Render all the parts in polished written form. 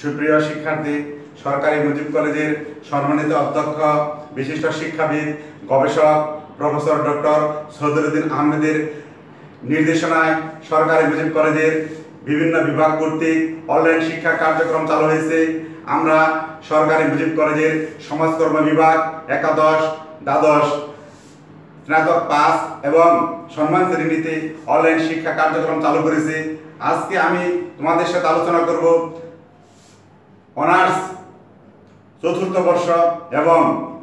সুপ্রিয় শিক্ষার্থী, সরকারি মুজিব কলেজের সম্মানিত অধ্যক্ষ, বিশিষ্ট শিক্ষাবিদ, গবেষক প্রফেসর ডক্টর সদরুদ্দিন আহমেদের নির্দেশনায় সরকারি মুজিব কলেজের বিভিন্ন বিভাগ কর্তৃক অনলাইন শিক্ষা কার্যক্রম চালু হয়েছে। আমরা সরকারি মুজিব কলেজের সমাজকর্ম বিভাগ একাদশ, দ্বাদশ, স্নাতক পাস এবং সম্মান শ্রেণীতে অনলাইন শিক্ষা কার্যক্রম চালু করেছি। আজকে আমি তোমাদের সাথে আলোচনা করব অনার্স চতুর্থ বর্ষ এবং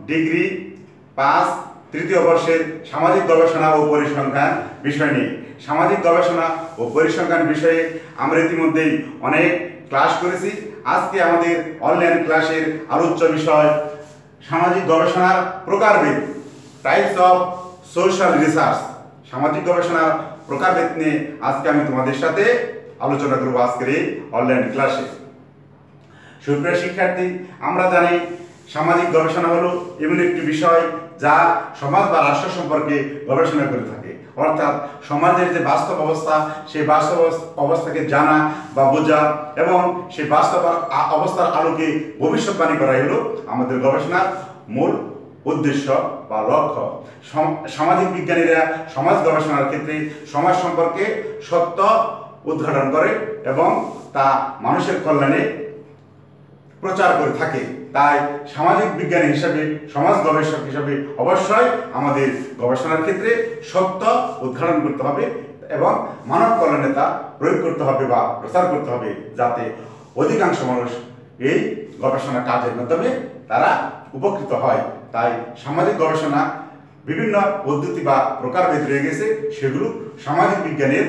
ডিগ্রি পাস তৃতীয় বর্ষের সামাজিক গবেষণা ও পরিসংখ্যান বিষয় নিয়ে। সামাজিক গবেষণা ও পরিসংখ্যান বিষয়ে আমরা ইতিমধ্যেই অনেক ক্লাস করেছি। আজকে আমাদের অনলাইন ক্লাসের আলোচ্য বিষয় সামাজিক গবেষণার প্রকারভেদ, টাইপস অফ সোশ্যাল রিসার্চ। সামাজিক গবেষণার প্রকারভেদ নিয়ে আজকে আমি তোমাদের সাথে আলোচনা করব আজকের এই অনলাইন ক্লাসে। সুপ্রিয় শিক্ষার্থী, আমরা জানি সামাজিক গবেষণা হলো এমন একটি বিষয় যা সমাজ বা রাষ্ট্র সম্পর্কে গবেষণা করে থাকে। অর্থাৎ সমাজের যে বাস্তব অবস্থা, সেই বাস্তব অবস্থাকে জানা বা বোঝা এবং সেই বাস্তব অবস্থার আলোকে ভবিষ্যৎবাণী করাই হলো আমাদের গবেষণার মূল উদ্দেশ্য বা লক্ষ্য। সামাজিক বিজ্ঞানীরা সমাজ গবেষণার ক্ষেত্রে সমাজ সম্পর্কে সত্য উদ্ঘাটন করে এবং তা মানুষের কল্যাণে প্রচার করে থাকে। তাই সামাজিক বিজ্ঞানী হিসাবে, সমাজ গবেষক হিসাবে অবশ্যই আমাদের গবেষণার ক্ষেত্রে সত্য উদ্ঘাটন করতে হবে এবং মানব কল্যাণে তা প্রয়োগ করতে হবে বা প্রচার করতে হবে, যাতে অধিকাংশ মানুষ এই গবেষণা কাজের মাধ্যমে তারা উপকৃত হয়। তাই সামাজিক গবেষণা বিভিন্ন পদ্ধতি বা প্রকারভেদ রয়ে গেছে, সেগুলো সামাজিক বিজ্ঞানের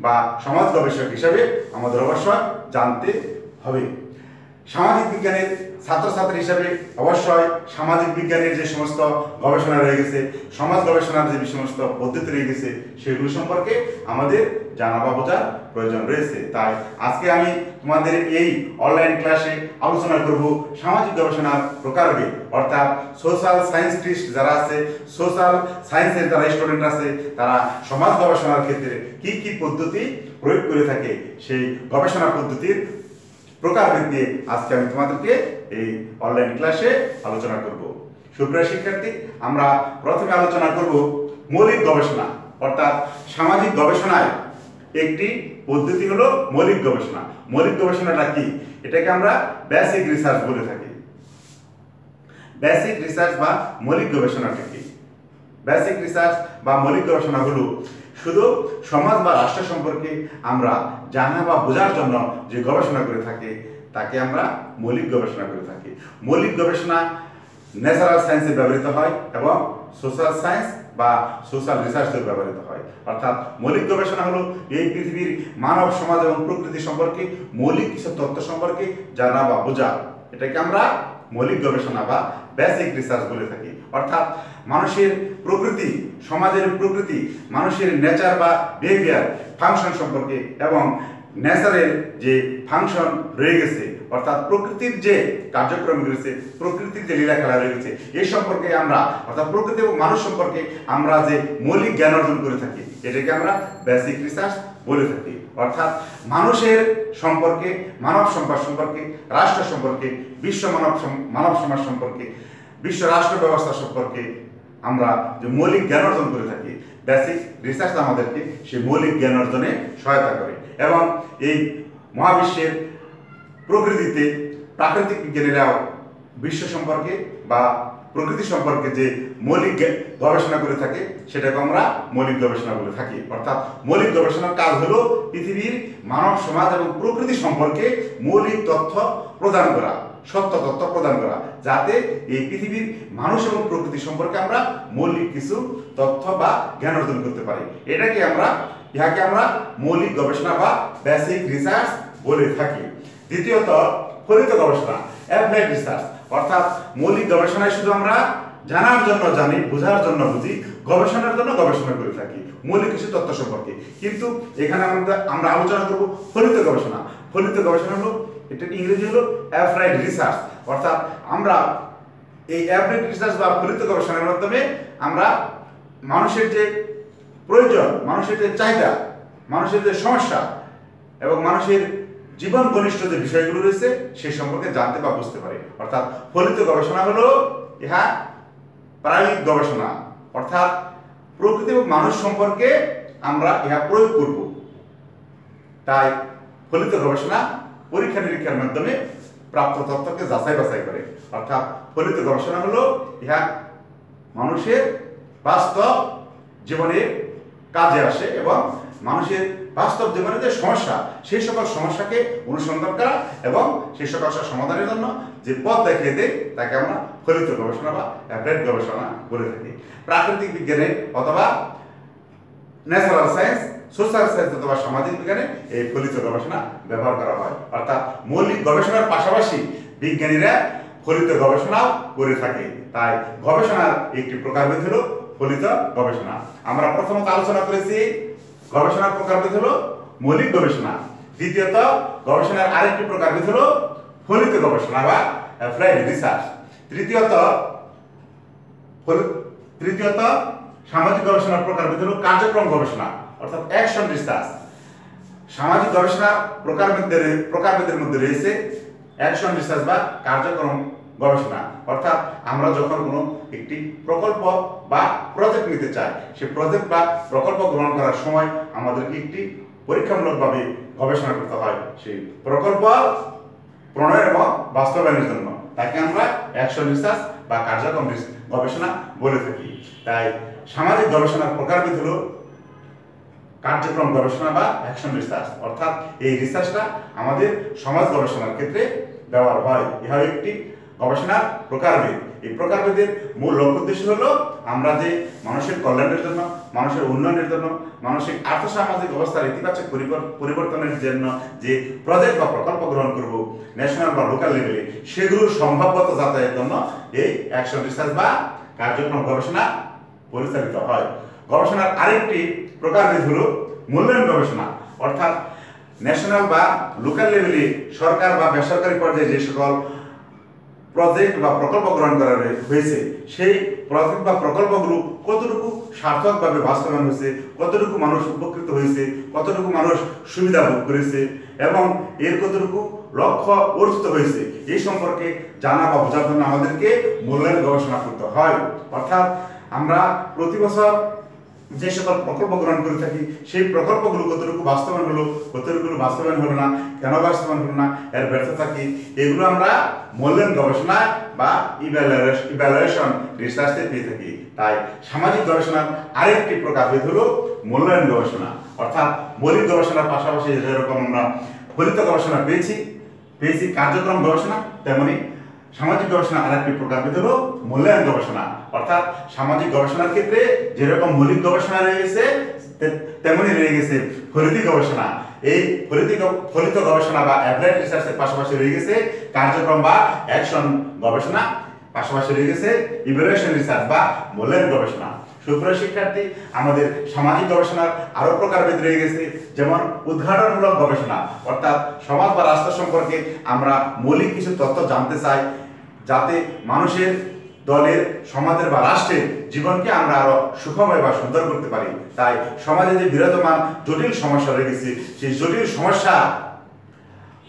বা সমাজ গবেষক হিসাবে আমাদের অবশ্যই জানতে হবে। সামাজিক বিজ্ঞানের ছাত্রছাত্রী হিসাবে অবশ্যই সামাজিক বিজ্ঞানের যে সমস্ত গবেষণা রয়ে গেছে, সমাজ গবেষণার যে সমস্ত পদ্ধতি রয়ে গেছে, সেগুলো সম্পর্কে আমাদের জানা বা বোঝার প্রয়োজন রয়েছে। তাই আজকে আমি তোমাদের এই অনলাইন ক্লাসে আলোচনা করব সামাজিক গবেষণার প্রকারভেদ। অর্থাৎ সোশ্যাল সায়েন্টিস্ট যারা আছে, সোশ্যাল সায়েন্সের যারা স্টুডেন্ট আছে, তারা সমাজ গবেষণার ক্ষেত্রে কি কি পদ্ধতি প্রয়োগ করে থাকে, সেই গবেষণা পদ্ধতির প্রকারভেদ নিয়ে আজকে আমি তোমাদেরকে এই অনলাইন ক্লাসে আলোচনা করব। সুপ্রিয় শিক্ষার্থী, আমরা প্রথমে আলোচনা করব মৌলিক গবেষণা। অর্থাৎ সামাজিক গবেষণায় একটি পদ্ধতি হলো মৌলিক গবেষণা। মৌলিক গবেষণাটা কি? এটাকে আমরা বেসিক রিসার্চ বলে থাকি। বেসিক রিসার্চ বা মৌলিক গবেষণাটা কি? বেসিক রিসার্চ বা মৌলিক গবেষণা হলো শুধু সমাজ বা রাষ্ট্র সম্পর্কে আমরা জানা বা বোঝার জন্য যে গবেষণা করে থাকি, তাকে আমরা মৌলিক গবেষণা করে থাকি। মৌলিক গবেষণা ন্যাচারাল সায়েন্সে ব্যবহৃত হয় এবং সোশ্যাল সায়েন্স বা সোশ্যাল রিসার্চে ব্যবহৃত হয়। অর্থাৎ মৌলিক গবেষণা হলো এই পৃথিবীর মানব সমাজ এবং প্রকৃতি সম্পর্কে মৌলিক কিছু তথ্য সম্পর্কে জানা বা বোঝা, এটাকে আমরা মৌলিক গবেষণা বা বেসিক রিসার্চ বলে থাকি। অর্থাৎ মানুষের প্রকৃতি, সমাজের প্রকৃতি, মানুষের নেচার বা বিহেভিয়ার ফাংশন সম্পর্কে এবং নেচারের যে ফাংশন রয়ে গেছে, অর্থাৎ প্রকৃতির যে কার্যক্রম রয়েছে, প্রকৃতির যে লীলা খেলা রয়ে গেছে, এই সম্পর্কে আমরা, অর্থাৎ প্রকৃতি এবং মানুষ সম্পর্কে আমরা যে মৌলিক জ্ঞান অর্জন করে থাকি, এটাকে আমরা বেসিক রিসার্চ বলে থাকি। অর্থাৎ মানুষের সম্পর্কে, মানব সম্পদ সম্পর্কে, রাষ্ট্র সম্পর্কে, বিশ্ব মানব সমাজ সম্পর্কে, বিশ্ব রাষ্ট্র ব্যবস্থা সম্পর্কে আমরা যে মৌলিক জ্ঞান অর্জন করে থাকি, বেসিক রিসার্চ আমাদেরকে সেই মৌলিক জ্ঞান অর্জনে সহায়তা করে। এবং এই মহাবিশ্বের প্রকৃতিতে প্রাকৃতিক বিজ্ঞানীরাও বিশ্ব সম্পর্কে বা প্রকৃতি সম্পর্কে যে মৌলিক গবেষণা করে থাকে, সেটাকে আমরা মৌলিক গবেষণা বলে থাকি। অর্থাৎ মৌলিক গবেষণার কাজ হলো পৃথিবীর মানব সমাজ এবং প্রকৃতি সম্পর্কে মৌলিক তথ্য প্রদান করা, সত্য তথ্য প্রদান করা, যাতে এই পৃথিবীর মানুষ এবং প্রকৃতি সম্পর্কে আমরা মৌলিক কিছু তথ্য বা জ্ঞান অর্জন করতে পারি। ইহাকে আমরা মৌলিক গবেষণা বা বেসিক রিসার্চ বলে থাকি। দ্বিতীয়ত, ফলিত গবেষণা, অ্যাপ্লাইড রিসার্চ। অর্থাৎ মৌলিক গবেষণায় শুধু আমরা জানার জন্য জানি, বোঝার জন্য বুঝি, গবেষণার জন্য গবেষণা করে থাকি মৌলিক কিছু তথ্য সম্পর্কে। কিন্তু এখানে আমরা আলোচনা করব ফলিত গবেষণা। ফলিত গবেষণা হলো, এটা ইংরেজি হলো অ্যাপ্লাইড রিসার্চ। অর্থাৎ আমরা এই অ্যাপ্লাইড রিসার্চ বা ফলিত গবেষণার মাধ্যমে আমরা মানুষের যে প্রয়োজন, মানুষের যে চাহিদা, মানুষের যে সমস্যা এবং মানুষের জীবন ঘনিষ্ঠ যে বিষয়গুলো রয়েছে সে সম্পর্কে জানতে বা বুঝতে পারে। অর্থাৎ ফলিত গবেষণা হলো ইহা প্রায়োগিক গবেষণা, অর্থাৎ প্রকৃতি এবং মানুষ সম্পর্কে আমরা ইহা প্রয়োগ করব। তাই ফলিত গবেষণা পরীক্ষা নিরীক্ষার মাধ্যমে প্রাপ্ত তথ্যকে যাচাই বাছাই করে। অর্থাৎ ফলিত গবেষণা হলো ইহা মানুষের বাস্তব জীবনে কাজে আসে এবং মানুষের বাস্তব জীবনে যে সমস্যা সেই সকল সমস্যাকে অনুসন্ধান করা এবং সেই সকল সমাধানের জন্য যে পথ দেখিয়ে দেয় তাকে আমরা ফলিত গবেষণা বা অ্যাপ্লাইড গবেষণা বলে থাকি। প্রাকৃতিক বিজ্ঞানে অথবা ন্যাচারাল সায়েন্স, সোশ্যাল সায়েন্স অথবা সামাজিক বিজ্ঞানে এই ফলিত গবেষণা ব্যবহার করা হয়। অর্থাৎ মৌলিক গবেষণার পাশাপাশি বিজ্ঞানীরা ফলিত গবেষণাও করে থাকে। তাই গবেষণার একটি প্রকারভেদ হলো ফলিত গবেষণা। আমরা প্রথমত আলোচনা করেছি গবেষণার প্রকারভেদ হলো মৌলিক গবেষণা। দ্বিতীয়ত গবেষণার আরেকটি প্রকারভেদ হলো ফলিত গবেষণা বা অ্যাপ্লাইড রিসার্চ। তৃতীয়ত সামাজিক গবেষণার প্রকারভেদ হলো কার্যক্রম গবেষণা, অর্থাৎ অ্যাকশন রিসার্চ। সামাজিক গবেষণা প্রকারভেদের মধ্যে রয়েছে অ্যাকশন রিসার্চ বা কার্যক্রম গবেষণা। অর্থাৎ আমরা যখন কোনো একটি প্রকল্প বা প্রজেক্ট নিতে চাই, সেই প্রজেক্ট বা প্রকল্প গ্রহণ করার সময় আমাদেরকে একটি পরীক্ষামূলকভাবে গবেষণা করতে হয় সেই প্রকল্প প্রণয়ন এবং বাস্তবায়নের জন্য। তাকে আমরা অ্যাকশন রিসার্চ বা কার্যক্রম গবেষণা বলে থাকি। তাই সামাজিক গবেষণার প্রকারভেদ হলো কার্যক্রম গবেষণা বা অ্যাকশন রিসার্চ। অর্থাৎ এই রিসার্চটা আমাদের সমাজ গবেষণার ক্ষেত্রে ব্যবহার হয়। ইহা একটি গবেষণার প্রকারভেদ। এই প্রকারভেদের মূল লক্ষ্য উদ্দেশ্য হলো আমরা যে মানুষের কল্যাণের জন্য, মানুষের উন্নয়নের জন্য, মানসিক আর্থসামাজিক অবস্থার ইতিবাচক পরিবর্তনের জন্য যে প্রজেক্ট বা প্রকল্প গ্রহণ করব ন্যাশনাল বা লোকাল লেভেলে, সেগুলোর সম্ভাব্যতা যাচাইয়ের জন্য এই অ্যাকশন রিসার্চ বা কার্যক্রম গবেষণা পরিচালিত হয়। গবেষণার আরেকটি প্রকারভেদ হলো মূল্যায়ন গবেষণা। অর্থাৎ ন্যাশনাল বা লোকাল লেভেলে সরকার বা বেসরকারি পর্যায়ে যে সকল প্রজেক্ট বা প্রকল্প গ্রহণ করা হয়েছে সেই প্রজেক্ট বা প্রকল্পগুলো কতটুকু সার্থকভাবে বাস্তবায়ন হয়েছে, কতটুকু মানুষ উপকৃত হয়েছে, কতটুকু মানুষ সুবিধা ভোগ করেছে এবং এর কতটুকু লক্ষ্য অর্জিত হয়েছে এই সম্পর্কে জানা বা বোঝার জন্য আমাদেরকে মূল্যায়ন গবেষণা করতে হয়। অর্থাৎ আমরা প্রতি বছর যে সকল প্রকল্প গ্রহণ করে থাকি সেই প্রকল্পগুলো কতটুকু বাস্তবায়ন হলো, কতটুকু বাস্তবায়ন হলো না, কেন বাস্তবায়ন হলো না, এর ব্যর্থতা কি, এগুলো আমরা মূল্যায়ন গবেষণা বা ইভ্যালুয়েশন রিসার্চে পেয়ে থাকি। তাই সামাজিক গবেষণার আরেকটি প্রকারভেদ হলো মূল্যায়ন গবেষণা। অর্থাৎ মৌলিক গবেষণার পাশাপাশি যেরকম আমরা ফলিত গবেষণা পেয়েছি কার্যক্রম গবেষণা, তেমনি সামাজিক গবেষণা আরেকটি প্রকারভেদ হলো মূল্যায়ন গবেষণা। অর্থাৎ সামাজিক গবেষণার ক্ষেত্রে যেরকম মৌলিক গবেষণা রয়ে গেছে তেমনি রয়ে গেছে ফলিত গবেষণা। এই ফলিত গবেষণা বা অ্যাপ্লাইড রিসার্চের পাশাপাশি রয়ে গেছে কার্যক্রম বা অ্যাকশন গবেষণা, পাশাপাশি রয়ে গেছে ইভ্যালুয়েশন রিসার্চ বা মূল্যায়ন গবেষণা। সুপ্রিয় শিক্ষার্থী, আমাদের সামাজিক গবেষণার আরো প্রকারভেদ রয়ে গেছে, যেমন উদ্ঘাটনমূলক গবেষণা। অর্থাৎ সমাজ বা রাষ্ট্র সম্পর্কে আমরা মৌলিক কিছু তথ্য জানতে চাই যাতে মানুষের, দলের, সমাজের বা রাষ্ট্রের জীবনকে আমরা আরো সুখময় বা সুন্দর করতে পারি। তাই সমাজে যে বিরাজমান জটিল সমস্যা রয়ে গেছে সেই জটিল সমস্যা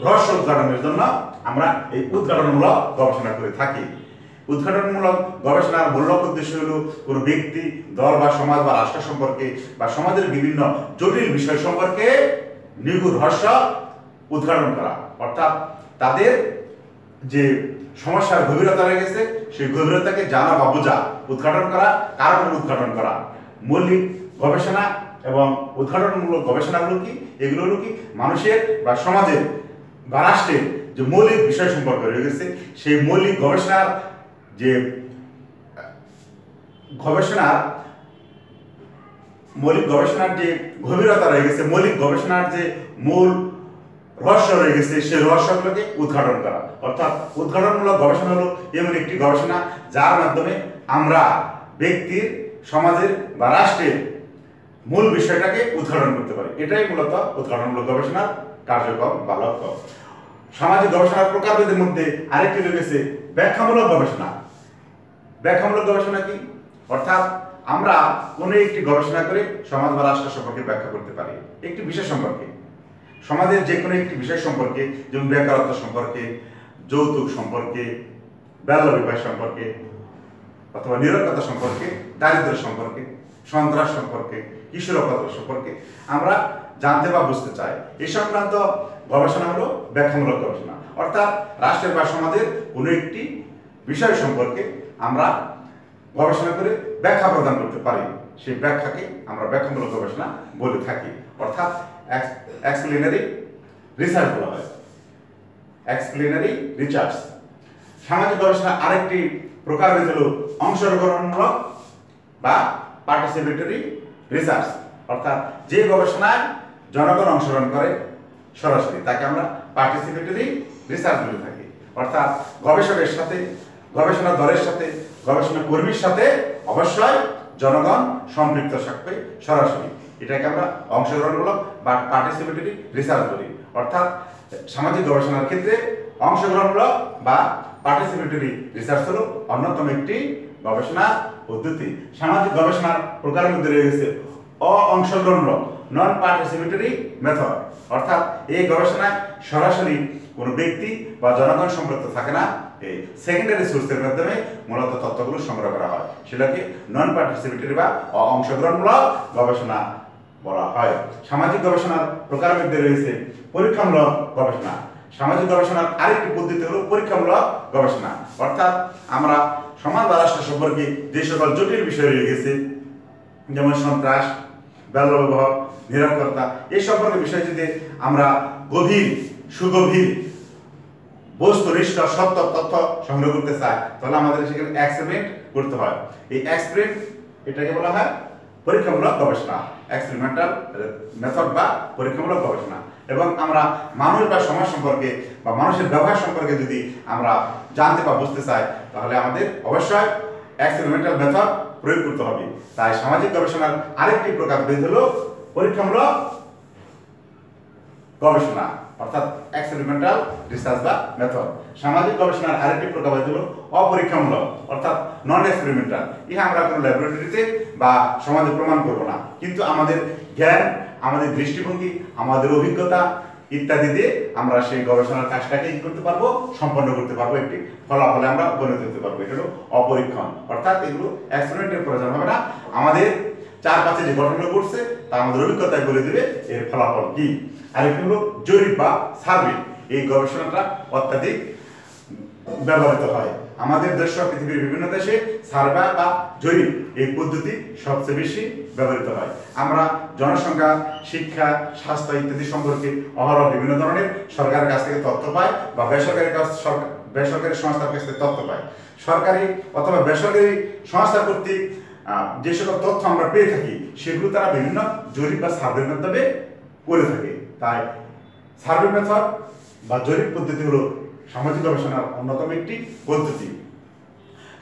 রহস্য উদ্ঘাটনের জন্য আমরা এই উদ্ঘাটনমূলক গবেষণা করে থাকি। উদ্ঘাটনমূলক গবেষণার মূল লক্ষ্য উদ্দেশ্য হল কোনো ব্যক্তি, দল বা সমাজ বা রাষ্ট্র সম্পর্কে বা সমাজের বিভিন্ন জটিল বিষয় সম্পর্কে নিগূঢ় রহস্য উদ্ঘাটন করা। অর্থাৎ তাদের যে সমস্যার গভীরতা রয়ে গেছে সেই গভীরতাকে জানা বা বোঝা, উদ্ঘাটন করা, কারণ উদ্ঘাটন করা। মৌলিক গবেষণা এবং উদ্ঘাটনমূলক গবেষণাগুলো কি? এগুলো হলো কি মানুষের বা সমাজের বা রাষ্ট্রের যে মৌলিক বিষয় সম্পর্কে রয়ে গেছে সেই মৌলিক গবেষণার যে গভীরতা রয়ে গেছে, মৌলিক গবেষণার যে মূল রহস্য রয়ে গেছে সেই রহস্যগুলোকে উদ্ঘাটন করা। অর্থাৎ উদ্ঘাটনমূলক গবেষণা হলো এমন একটি গবেষণা যার মাধ্যমে আমরা ব্যক্তির, সমাজের বা রাষ্ট্রের মূল বিষয়টাকে উদ্ঘাটন করতে পারি। এটাই মূলত উদ্ঘাটনমূলক গবেষণার কার্যক্রম বা লক্ষ্য। সামাজিক গবেষণার প্রকারভেদের মধ্যে আরেকটি রয়েছে ব্যাখ্যামূলক গবেষণা। ব্যাখ্যামূলক গবেষণা কি? অর্থাৎ আমরা কোনো একটি গবেষণা করে সমাজ বা রাষ্ট্র সম্পর্কে ব্যাখ্যা করতে পারি একটি বিষয় সম্পর্কে। সমাজের যে কোনো একটি বিষয় সম্পর্কে, যেমন বেকারত্ব সম্পর্কে, যৌতুক সম্পর্কে, বাল্য বিবাহ সম্পর্কে, অথবা নিরক্ষরতা সম্পর্কে, দারিদ্র্য সম্পর্কে, সন্ত্রাস সম্পর্কে, কিশোরকতা সম্পর্কে আমরা জানতে বা বুঝতে চাই। এই সংক্রান্ত গবেষণা হলো ব্যাখ্যামূলক গবেষণা, অর্থাৎ রাষ্ট্রের বা সমাজের কোনো একটি বিষয় সম্পর্কে আমরা গবেষণা করে ব্যাখ্যা প্রদান করতে পারি, সেই ব্যাখ্যাকে আমরা ব্যাখ্যামূলক গবেষণা বলে থাকি, অর্থাৎ এক্সপ্লেনারি রিসার্চ বলা হয়, এক্সপ্লেনারি রিসার্চ। সামাজিক গবেষণা আরেকটি প্রকারভেদ হলো অংশগ্রহণমূলক বা পার্টিসিপেটরি রিসার্চ, অর্থাৎ যে গবেষণায় জনগণ অংশগ্রহণ করে সরাসরি তাকে আমরা পার্টিসিপেটরি রিসার্চ বলে থাকি, অর্থাৎ গবেষকের সাথে, গবেষণা দলের সাথে, গবেষণা কর্মীর সাথে অবশ্যই জনগণ সম্পৃক্ত থাকবে সরাসরি, এটাকে আমরা অংশগ্রহণমূলক বা পার্টিসিপেটরি রিসার্চ বলি। অর্থাৎ সামাজিক গবেষণার ক্ষেত্রে অংশগ্রহণমূলক বা পার্টিসিপেটরি রিসার্চ হলো অন্যতম একটি গবেষণা পদ্ধতি। সামাজিক গবেষণার প্রকারের মধ্যে রয়েছে অংশগ্রহণমূলক নন পার্টিসিপেটরি মেথড, অর্থাৎ এই গবেষণায় সরাসরি কোনো ব্যক্তি বা জনগণ সম্পৃক্ত থাকে না, এই সেকেন্ডারি সোর্সের মাধ্যমে মূলত তথ্যগুলো সংগ্রহ করা হয়, সেটাকে নন পার্টিসিপেটরি বা অংশগ্রহণমূলক গবেষণা বলা হয়। সামাজিক গবেষণার প্রকারের মধ্যে রয়েছে পরীক্ষামূলক গবেষণা। সামাজিক গবেষণার আরেকটি পদ্ধতি হলো পরীক্ষামূলক গবেষণা, অর্থাৎ আমরা সমাজ বা রাষ্ট্র সম্পর্কে যে সকল জটিল বিষয় রয়ে গেছে, যেমন সন্ত্রাস, বাল্যবিবাহ, নিরক্ষরতা, এই সম্পর্কে বিষয় যদি আমরা গভীর সুগভীর বস্তুনিষ্ঠ সত্য তথ্য সংগ্রহ করতে চাই, তাহলে আমাদের সেখানে এক্সপেরিমেন্ট করতে হয়। এই এক্সপেরিমেন্ট এটাকে বলা হয় পরীক্ষামূলক গবেষণা, এক্সপেরিমেন্টাল মেথড বা পরীক্ষামূলক গবেষণা। এবং আমরা মানুষ বা সমাজ সম্পর্কে বা মানুষের ব্যবহার সম্পর্কে যদি আমরা জানতে বা বুঝতে চাই, তাহলে আমাদের অবশ্যই এক্সপেরিমেন্টাল মেথড প্রয়োগ করতে হবে। তাই সামাজিক গবেষণার আরেকটি প্রকারভেদ হলো পরীক্ষামূলক গবেষণা, অর্থাৎ এক্সপেরিমেন্টাল রিসার্চ বা মেথড। সামাজিক গবেষণার আরেকটি প্রকারভেদ হলো অপরীক্ষামূলক, অর্থাৎ নন এক্সপেরিমেন্টাল। ইহা আমরা কোনো ল্যাবরেটরিতে বা সমাজে প্রমাণ করব না, কিন্তু আমাদের জ্ঞান, আমাদের দৃষ্টিভঙ্গি, আমাদের অভিজ্ঞতা ইত্যাদি দিয়ে আমরা সেই গবেষণার কাজটাকে কি করতে পারবো, সম্পন্ন করতে পারবো, একটি ফলাফলে আমরা উপনীত হতে পারবো। এটা হলো অপরীক্ষণ, অর্থাৎ এগুলো এক্সপেরিমেন্টের প্রয়োজন হবে না, আমাদের চারপাশে যে ঘটনাগুলো ঘটছে তা আমাদের অভিজ্ঞতায় বলে দিবে এর ফলাফল কি। আরেকটি হলো জরিপ বা সার্ভে। এই গবেষণাটা অত্যাধিক ব্যবহৃত হয় আমাদের দেশ ও পৃথিবীর বিভিন্ন দেশে। সার্ভে বা জরিপ এই পদ্ধতি সবচেয়ে বেশি ব্যবহৃত হয়। আমরা জনসংখ্যা, শিক্ষা, স্বাস্থ্য ইত্যাদি সম্পর্কে অহরহ বিভিন্ন ধরনের সরকারের কাছ থেকে তথ্য পাই বা বেসরকারি সংস্থার কাছ থেকে তথ্য পাই। সরকারি অথবা বেসরকারি সংস্থা কর্তৃক যে সকল তথ্য আমরা পেয়ে থাকি, সেগুলো তারা বিভিন্ন জরিপ বা সার্ভের মাধ্যমে করে থাকে। তাই সার্ভে মেথড বা জরিপ পদ্ধতি হলো সামাজিক গবেষণার অন্যতম একটি পদ্ধতি।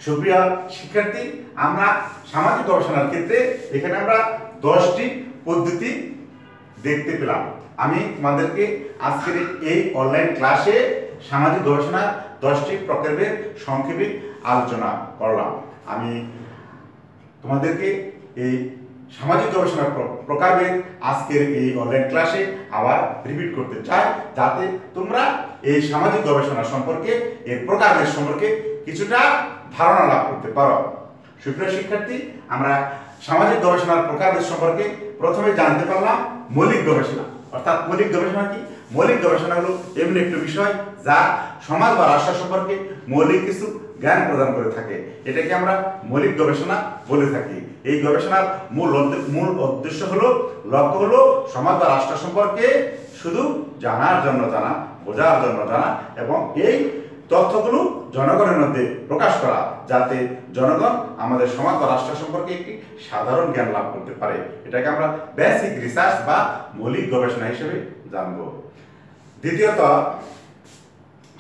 সুপ্রিয় শিক্ষার্থী, আমরা সামাজিক গবেষণার ক্ষেত্রে এখানে আমরা 10টি পদ্ধতি দেখতে পেলাম। আমি তোমাদেরকে আজকের এই অনলাইন ক্লাসে সামাজিক গবেষণার 10টি প্রকারভেদ সংক্ষেপে আলোচনা করলাম। আমি তোমাদেরকে এই সামাজিক গবেষণার প্রকারভেদ আজকের এই অনলাইন ক্লাসে আবার রিপিট করতে চাই, যাতে তোমরা এই সামাজিক গবেষণা সম্পর্কে, এর প্রকারভেদ সম্পর্কে কিছুটা ধারণা লাভ করতে পারো। সুপ্রিয় শিক্ষার্থী, আমরা সামাজিক গবেষণার প্রকারভেদ সম্পর্কে প্রথমে জানতে পারলাম মৌলিক গবেষণা। অর্থাৎ মৌলিক গবেষণা কি? মৌলিক গবেষণা হলো এমন একটি বিষয় যা সমাজ বা রাষ্ট্র সম্পর্কে মৌলিক কিছু জ্ঞান প্রদান করে থাকে, এটাকে আমরা মৌলিক গবেষণা বলে থাকি। এই গবেষণার মূল উদ্দেশ্য হলো, লক্ষ্য হলো সমাজ বা রাষ্ট্র সম্পর্কে শুধু জানার জন্য জানা, বোঝার জন্য জানা এবং এই তথ্যগুলো জনগণের মধ্যে প্রকাশ করা, যাতে জনগণ আমাদের সমাজ বা রাষ্ট্র সম্পর্কে একটি সাধারণ জ্ঞান লাভ করতে পারে। এটাকে আমরা বেসিক রিসার্চ বা মৌলিক গবেষণা হিসেবে জানব। দ্বিতীয়ত,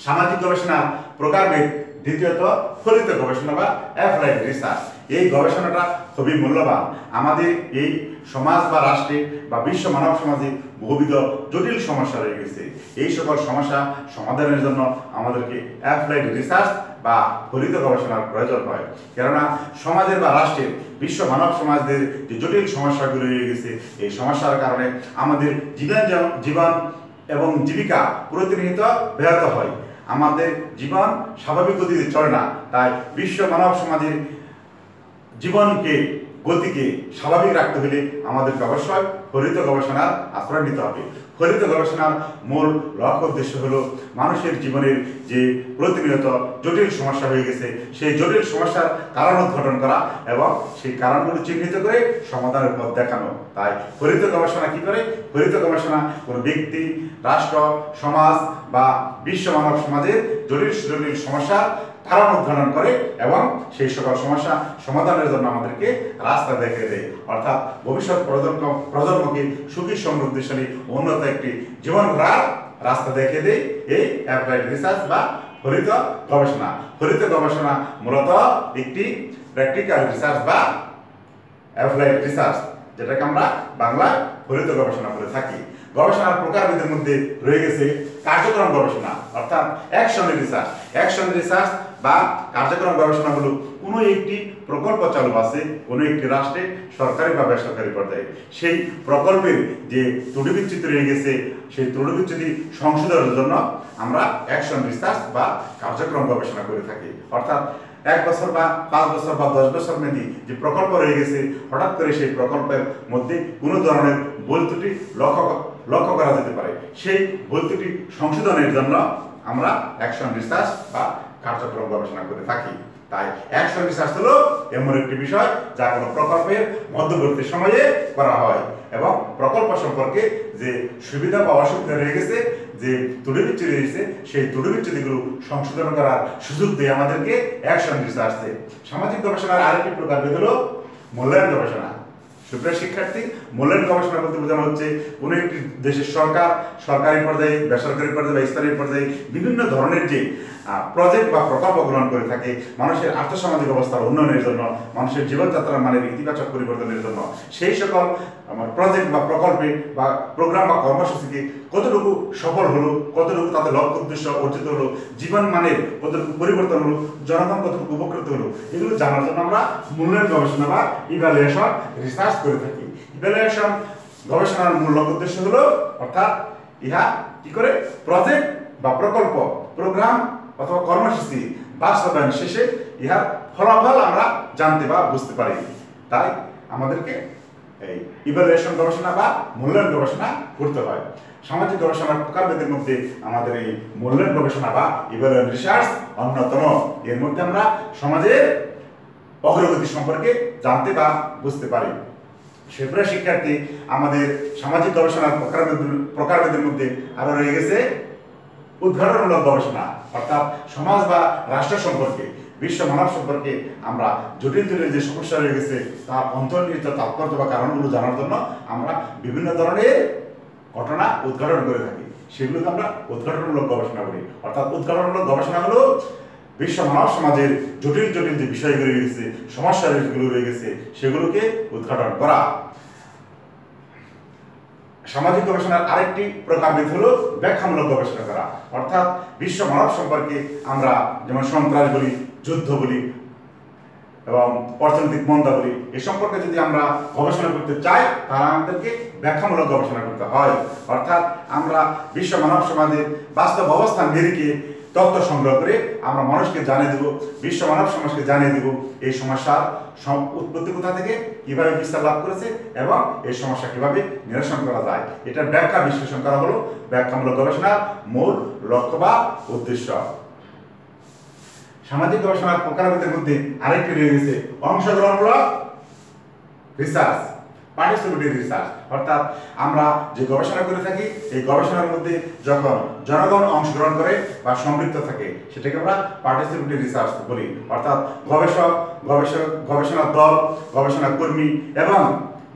সামাজিক গবেষণা প্রকারভেদ দ্বিতীয়ত ফলিত গবেষণা বা অ্যাপ্লাইড রিসার্চ। এই গবেষণাটা খুবই মূল্যবান। আমাদের এই সমাজ বা রাষ্ট্রে বা বিশ্ব মানব সমাজে বহুবিধ জটিল সমস্যা রয়ে গেছে। এই সকল সমস্যা সমাধানের জন্য আমাদেরকে অ্যাপ্লাইড রিসার্চ বা ফলিত গবেষণার প্রয়োজন হয়। কেননা সমাজের বা রাষ্ট্রের, বিশ্ব মানব সমাজের যে জটিল সমস্যাগুলো রয়ে গেছে, এই সমস্যার কারণে আমাদের জীবন এবং জীবিকা প্রতিনিয়ত ব্যাহত হয়। আমাদের জীবন স্বাভাবিক গতিতে চলে না, তাই বিশ্ব মানব সমাজের জীবনকে গতিকে স্বাভাবিক রাখতে হলে আমাদেরকে অবশ্যই ফলিত গবেষণার আশ্রয় নিতে হবে। ফলিত গবেষণার মূল লক্ষ্য উদ্দেশ্য হলো মানুষের জীবনের যে প্রতিনিয়ত জটিল সমস্যা হয়ে গেছে সেই জটিল সমস্যার কারণ উদ্ঘাটন করা এবং সেই কারণগুলো চিহ্নিত করে সমাধানের পথ দেখানো। তাই ফলিত গবেষণা কি করে? ফলিত গবেষণা কোনো ব্যক্তি, রাষ্ট্র, সমাজ বা বিশ্ব মানব সমাজের জটিল জটিল সমস্যার কারণ উদ্ঘাটন করে এবং সেই সকল সমস্যা সমাধানের জন্য আমাদেরকে রাস্তা দেখিয়ে দেয়, অর্থাৎ ভবিষ্যৎ প্রজন্মকে সুখী সমৃদ্ধিশালী উন্নত একটি জীবন গড়ার রাস্তা দেখিয়ে দেয় এই অ্যাপ্লাইড রিসার্চ বা ফলিত গবেষণা। ফলিত গবেষণা মূলত একটি প্র্যাকটিক্যাল রিসার্চ বা অ্যাপ্লাইড রিসার্চ, যেটাকে আমরা বাংলায় ফলিত গবেষণা বলে থাকি। গবেষণার প্রকারভেদের মধ্যে রয়ে গেছে কার্যক্রম গবেষণা, অর্থাৎ অ্যাকশন রিসার্চ। অ্যাকশন রিসার্চ বা কার্যক্রম গবেষণা হলো কোনো একটি প্রকল্প চালু আছে কোনো একটি রাষ্ট্রে, সরকারি বা বেসরকারি পর্যায়ে, সেই প্রকল্পের যে ত্রুটি বিচ্যুতি রয়ে গেছে সেই ত্রুটি বিচ্যুতি সংশোধনের জন্য আমরা অ্যাকশন রিসার্চ বা কার্যক্রম গবেষণা করে থাকি। অর্থাৎ 1 বছর বা 5 বছর বা 10 বছর মেয়াদী যে প্রকল্প রয়ে গেছে, হঠাৎ করে সেই প্রকল্পের মধ্যে কোনো ধরনের ভুল ত্রুটি লক্ষ্য করা যেতে পারে, সেই ভুল ত্রুটি সংশোধনের জন্য আমরা অ্যাকশন রিসার্চ বা কার্যক্রম গবেষণা করে থাকি। তাই অ্যাকশন রিসার্চ হলো এমন একটি বিষয় যা কোনো প্রকল্পের মধ্যবর্তী সময়ে করা হয় এবং প্রকল্প সম্পর্কে যে সুবিধা বা অসুবিধা রয়ে গেছে, যে ত্রুটি বিচ্যুতি রয়েছে সেই ত্রুটি বিচ্যুতিগুলো সংশোধন করার সুযোগ দেয় আমাদেরকে অ্যাকশন রিসার্চে। সামাজিক গবেষণার আরেকটি প্রকারভেদ হলো মূল্যায়ন গবেষণা। সুপ্রিয় শিক্ষার্থী, মূল্যায়ন গবেষণা বলতে বোঝানো হচ্ছে কোনো একটি দেশের সরকার, সরকারি পর্যায়ে, বেসরকারি পর্যায়ে বা স্থানীয় পর্যায়ে বিভিন্ন ধরনের যে প্রজেক্ট বা প্রকল্প গ্রহণ করে থাকে মানুষের আর্থসামাজিক অবস্থার উন্নয়নের জন্য, মানুষের জীবনযাত্রার মানের ইতিবাচক পরিবর্তনের জন্য, সেই সকল প্রজেক্ট বা প্রকল্পে বা প্রোগ্রাম বা কর্মসূচিকে কতটুকু সফল হলো, কতটুকু তাদের লক্ষ্য উদ্দেশ্য অর্জিত হলো, জীবন মানের কতটুকু পরিবর্তন হলো, জনগণ কতটুকু উপকৃত হলো, এগুলো জানার জন্য আমরা মূল্যায়ন গবেষণা বা ইভ্যালুয়েশন রিসার্চ করে থাকি। ইভ্যালুয়েশন গবেষণার মূল লক্ষ্য উদ্দেশ্য হলো, অর্থাৎ ইহা কি করে প্রজেক্ট বা প্রকল্প, প্রোগ্রাম অথবা কর্মসূচি বাস্তবায়ন শেষে ইহার ফলাফল আমরা জানতে বা বুঝতে পারি। তাই আমাদেরকে এই ইভ্যালুয়েশন গবেষণা বা মূল্যায়ন গবেষণা করতে হয়। সামাজিক গবেষণার প্রকারভেদের মধ্যে আমাদের এই মূল্যায়ন গবেষণা বা ইভ্যালুয়েশন রিসার্চ অন্যতম। এর মধ্যে আমরা সমাজের অগ্রগতি সম্পর্কে জানতে বা বুঝতে পারি। সুপ্রিয় শিক্ষার্থী, আমাদের সামাজিক গবেষণার প্রকারভেদের মধ্যে আরো রয়ে গেছে উদ্ঘাটনমূলক গবেষণা, অর্থাৎ সমাজ বা রাষ্ট্র সম্পর্কে, বিশ্ব মানব সম্পর্কে আমরা জটিল জটিল যে সমস্যা রয়ে গেছে তার অন্তর্নিহিত তাৎপর্য বা কারণগুলো জানার জন্য আমরা বিভিন্ন ধরনের ঘটনা উদ্ঘাটন করে থাকি। সেগুলোকে আমরা উদ্ঘাটনমূলক গবেষণা করি। অর্থাৎ উদ্ঘাটনমূলক গবেষণা হলো বিশ্ব মানব সমাজের জটিল জটিল যে বিষয়গুলো রয়ে গেছে, সমস্যা যেগুলো রয়ে গেছে সেগুলোকে উদ্ঘাটন করা। সামাজিক গবেষণার আরেকটি প্রকারভেদ হলো ব্যাখ্যামূলক গবেষণা করা, অর্থাৎ বিশ্ব মানব সম্পর্কে আমরা যেমন সন্ত্রাস বলি, যুদ্ধ বলি এবং অর্থনৈতিক মন্দা বলি, এ সম্পর্কে যদি আমরা গবেষণা করতে চাই তাহলে আমাদেরকে ব্যাখ্যামূলক গবেষণা করতে হয়। অর্থাৎ আমরা বিশ্ব মানব সমাজের বাস্তব অবস্থান নিরিখে তথ্য সংগ্রহ করে আমরা মানুষকে জানিয়ে দেব, বিশ্ব মানব সমাজকে জানিয়ে দেব এই সমস্যার উৎপত্তি কোথা থেকে, কিভাবে বিস্তার লাভ করেছে এবং এই সমস্যা কিভাবে নিরসন করা যায়। এটার ব্যাখ্যা বিশ্লেষণ করা হলো ব্যাখ্যামূলক গবেষণার মূল লক্ষ্য বা উদ্দেশ্য। সামাজিক গবেষণার প্রকারভেদের মধ্যে আরেকটি রয়ে গেছে অংশগ্রহণমূলক রিসার্চ, পার্টিসিপেটরি রিসার্চ। অর্থাৎ আমরা যে গবেষণা করে থাকি এই গবেষণার মধ্যে যখন জনগণ অংশগ্রহণ করে বা সম্পৃক্ত থাকে সেটাকে আমরা পার্টিসিপেটরি রিসার্চ বলি। অর্থাৎ গবেষণা দল, গবেষণা কর্মী এবং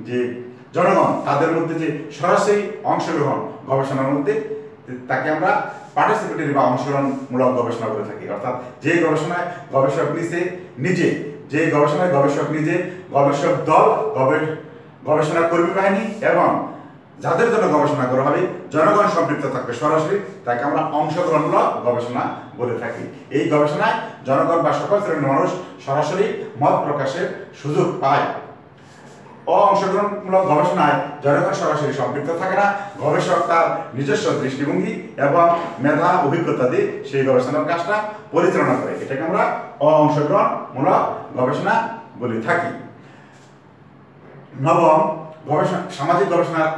যে জনগণ তাদের মধ্যে যে সরাসরি অংশগ্রহণ গবেষণার মধ্যে তাকে আমরা পার্টিসিপেটরি বা অংশগ্রহণমূলক গবেষণা করে থাকি। অর্থাৎ যে গবেষণায় গবেষক নিজে, যে গবেষণায় গবেষক নিজে, গবেষক দল, গবেষণা কর্মী বাহিনী এবং যাদের জন্য গবেষণা করা হবে জনগণ সম্পৃক্ত থাকবে সরাসরি, তাকে আমরা অংশগ্রহণমূলক গবেষণা বলে থাকি। এই গবেষণায় জনগণ বা সকল শ্রেণীর মানুষ সরাসরি মত প্রকাশের সুযোগ পায়। অংশগ্রহণমূলক গবেষণায় জনগণ সরাসরি সম্পৃক্ত থাকে না। গবেষক তার নিজস্ব দৃষ্টিভঙ্গি এবং মেধা অভিজ্ঞতা দিয়ে সেই গবেষণার কাজটা পরিচালনা করে। এটাকে আমরা অংশগ্রহণমূলক গবেষণা বলে থাকি। নবম, গবেষণা সামাজিক গবেষণার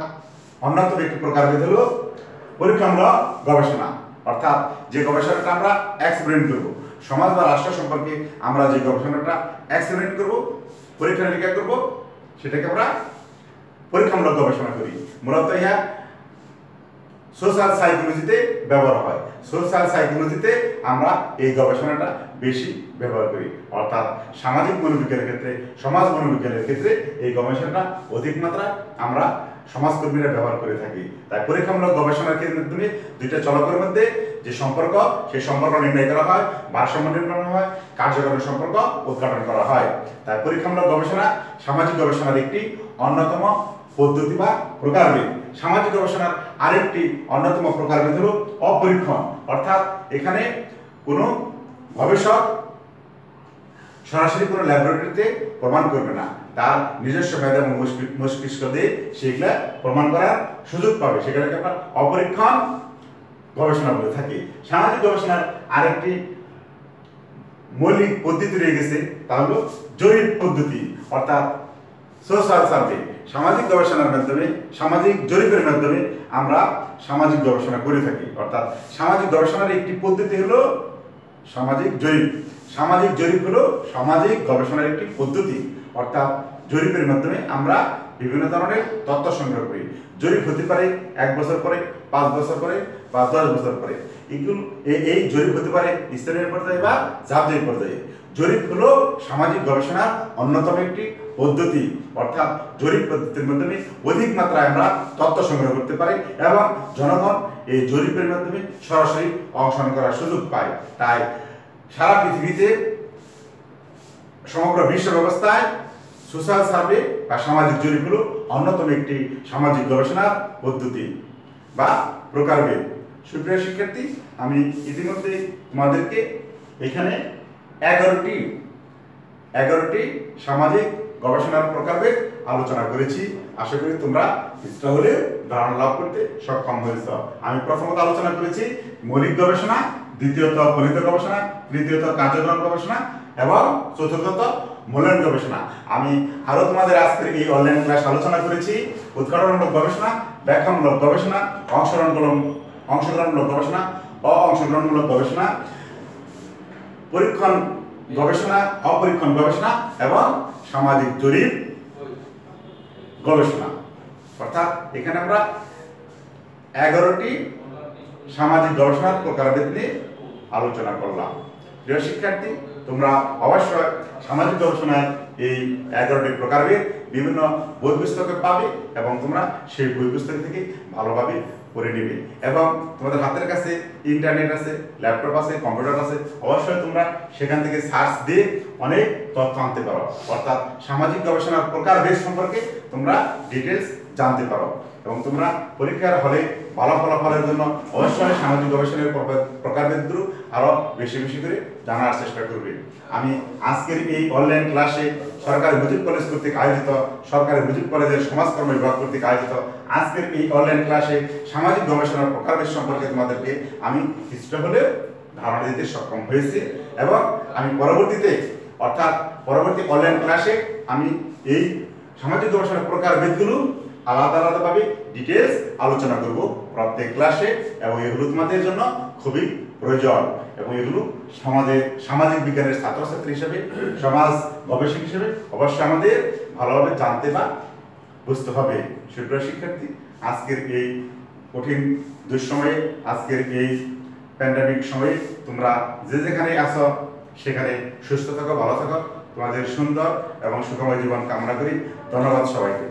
অন্যতম একটি প্রকারভেদ হলো পরীক্ষামূলক গবেষণা, অর্থাৎ যে গবেষণাটা আমরা এক্সপেরিমেন্ট করব, সমাজ বা রাষ্ট্র সম্পর্কে আমরা যে গবেষণাটা এক্সপেরিমেন্ট করব, পরীক্ষা নিরীক্ষা করব, সেটাকে আমরা পরীক্ষামূলক গবেষণা করি। মূলত ইহা সোশ্যাল সাইকোলজিতে ব্যবহার হয়। সোশ্যাল সাইকোলজিতে আমরা এই গবেষণাটা বেশি ব্যবহার করি, অর্থাৎ সামাজিক মনোবিজ্ঞানের ক্ষেত্রে, সমাজ মনোবিজ্ঞানের ক্ষেত্রে এই গবেষণাটা অধিক মাত্রায় আমরা সমাজকর্মীরা ব্যবহার করে থাকি। তাই পরীক্ষামূলক গবেষণার মাধ্যমে দুইটা চলকের মধ্যে যে সম্পর্ক, সেই সম্পর্ক নির্ণয় করা হয়, ভারসাম্য নির্ণয় করা হয়, কার্যকরী সম্পর্ক উদ্ঘাটন করা হয়। তাই পরীক্ষামূলক গবেষণা সামাজিক গবেষণার একটি অন্যতম পদ্ধতি বা প্রকারভেদ। সামাজিক গবেষণার আরেকটি অন্যতম প্রকারভেদ হলো অপরীক্ষণ, অর্থাৎ এখানে কোনো গবেষক সরাসরি কোনো ল্যাবরেটরিতে প্রমাণ করবে না, তার নিজস্ব মেধা এবং মস্তিষ্ক দিয়ে সেগুলা প্রমাণ করার সুযোগ পাবে, সেগুলোকে আমরা অপরীক্ষণ গবেষণা বলে থাকি। সামাজিক গবেষণার আরেকটি মৌলিক পদ্ধতি রয়ে গেছে, তা হলো জরিপ পদ্ধতি, অর্থাৎ সোশ্যাল সার্ভে। সামাজিক গবেষণার মাধ্যমে, সামাজিক জরিপের মাধ্যমে আমরা সামাজিক গবেষণা করে থাকি, অর্থাৎ সামাজিক গবেষণার একটি পদ্ধতি হলো সামাজিক জরিপ। সামাজিক জরিপ হলো সামাজিক গবেষণার একটি পদ্ধতি, অর্থাৎ জরিপের মাধ্যমে আমরা বিভিন্ন ধরনের তথ্য সংগ্রহ করি। জরিপ হতে পারে 1 বছর পরে, 5 বছর পরে বা 10 বছর পরে। এই জরিপ হতে পারে স্থানীয় পর্যায়ে বা জাতীয় পর্যায়ে। জরিপ হলো সামাজিক গবেষণার অন্যতম একটি পদ্ধতি, অর্থাৎ জরিপ পদ্ধতির মাধ্যমে অধিক মাত্রায় আমরা তথ্য সংগ্রহ করতে পারি এবং জনগণ এই জরিপের মাধ্যমে সরাসরি অংশগ্রহণ করার সুযোগ পায়। তাই সারা পৃথিবীতে, সমগ্র বিশ্ব ব্যবস্থায় সোশ্যাল সার্ভে বা সামাজিক জরিপ হলো অন্যতম একটি সামাজিক গবেষণার পদ্ধতি বা প্রকারভেদ। সুপ্রিয় শিক্ষার্থী, আমি ইতিমধ্যে তোমাদেরকে এখানে 11টি সামাজিক গবেষণার প্রকারভেদ আলোচনা করেছি। আশা করি তোমরা কিছুটা হলে ধারণা লাভ করতে সক্ষম হয়েছ। আমি প্রথমত আলোচনা করেছি মৌলিক গবেষণা, দ্বিতীয়ত ফলিত গবেষণা, তৃতীয়ত কার্যক্রম গবেষণা এবং চতুর্থত মূল্যায়ন গবেষণা। আমি আরো তোমাদের আজকের এই অনলাইন ক্লাস আলোচনা করেছি উদ্ঘাটনমূলক গবেষণা, ব্যাখ্যামূলক গবেষণা, অংশগ্রহণমূলক গবেষণা, অংশগ্রহণমূলক গবেষণা, পরীক্ষণ গবেষণা, অপরীক্ষণ গবেষণা এবং সামাজিক জরিপ গবেষণা। অর্থাৎ এখানে আমরা 11টি সামাজিক গবেষণার প্রকারভেদ নিয়ে আলোচনা করলাম। প্রিয় শিক্ষার্থী, তোমরা অবশ্যই সামাজিক গবেষণায় এই 11টি প্রকারভেদ বিভিন্ন বই পুস্তকে পাবে এবং তোমরা সেই বই পুস্তক থেকে ভালোভাবে পড়ে নেবে এবং তোমাদের হাতের কাছে ইন্টারনেট আছে, ল্যাপটপ আছে, কম্পিউটার আছে, অবশ্যই তোমরা সেখান থেকে সার্চ দিয়ে অনেক তথ্য আনতে পারো, অর্থাৎ সামাজিক গবেষণার প্রকারভেদ সম্পর্কে তোমরা ডিটেলস জানতে পারো এবং তোমরা পরীক্ষার হলে ভালো ফলাফলের জন্য অবশ্যই সামাজিক গবেষণার প্রকারভেদগুলো আরো বেশি বেশি করে জানার চেষ্টা করবে। আমি আজকের এই অনলাইন ক্লাসে সরকারি মুজিব কলেজ কর্তৃক আয়োজিত, সরকারি মুজিব কলেজের সমাজকর্ম বিভাগ কর্তৃক আয়োজিত আজকের এই অনলাইন ক্লাসে সামাজিক গবেষণার প্রকারভেদ সম্পর্কে তোমাদেরকে আমি কিছুটা হলে ধারণা দিতে সক্ষম হয়েছি এবং আমি পরবর্তীতে, অর্থাৎ পরবর্তী অনলাইন ক্লাসে আমি এই সামাজিক গবেষণার প্রকারভেদগুলো আলাদা আলাদাভাবে ডিটেলস আলোচনা করব প্রত্যেক ক্লাসে এবং এগুলো তোমাদের জন্য খুবই প্রয়োজন এবং এগুলো সামাজিক বিজ্ঞানের ছাত্রছাত্রী হিসেবে, সমাজ গবেষক হিসেবে অবশ্যই আমাদের ভালোভাবে জানতে বা বুঝতে হবে। সুপ্রিয় শিক্ষার্থী, আজকের এই কঠিন দুঃসময়ে, আজকের এই প্যান্ডামিক সময়ে তোমরা যে যেখানে আছো সেখানে সুস্থ থাকো, ভালো থাকো। তোমাদের সুন্দর এবং সুখময় জীবন কামনা করি। ধন্যবাদ সবাইকে।